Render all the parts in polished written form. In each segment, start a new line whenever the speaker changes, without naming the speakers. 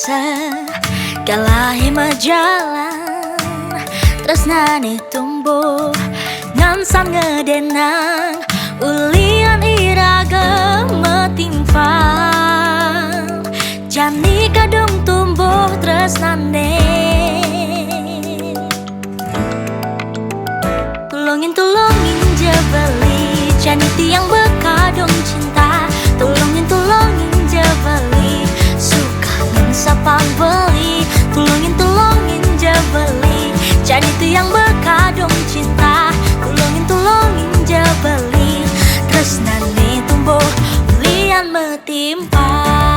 segala hema jalan tresnane tumbuh ngansan ngedenang ulian iraga metimpang jani kadung tumbuh tresnane tulungin jebeli jani tiang bekadung cinta tulungin jebeli suka mensapang beli tulungin jebeli jani tiang bekadung cinta tulungin jebeli tresnane tumbuh ulian metimpang.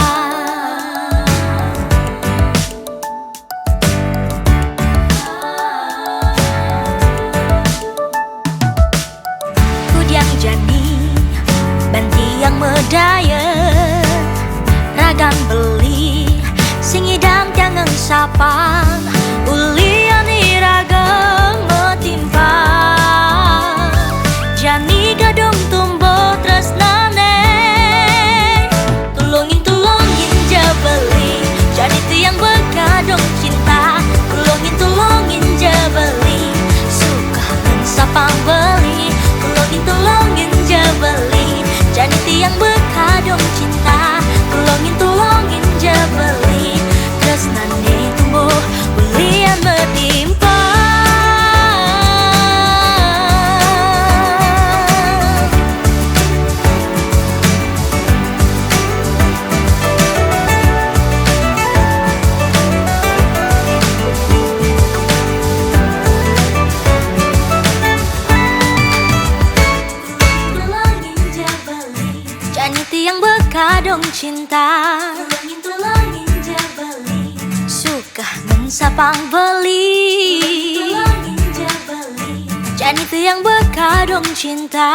Jani banti yang medaya ragam beli singidang tiangang sapang ulian iragam metimpang jani gadung tumbuh tresnane tulungin jebeli jani tiang bekadung cinta tulungin jebeli suka mensapang beli tulungin jebeli jani tiang bekadung cinta tulungin jebeli tresnane tumbuh ulian metimpang. Jani tiang bekadung cinta tulungin jebeli suka mensapang beli tulungin jebeli jani tiang bekadung cinta.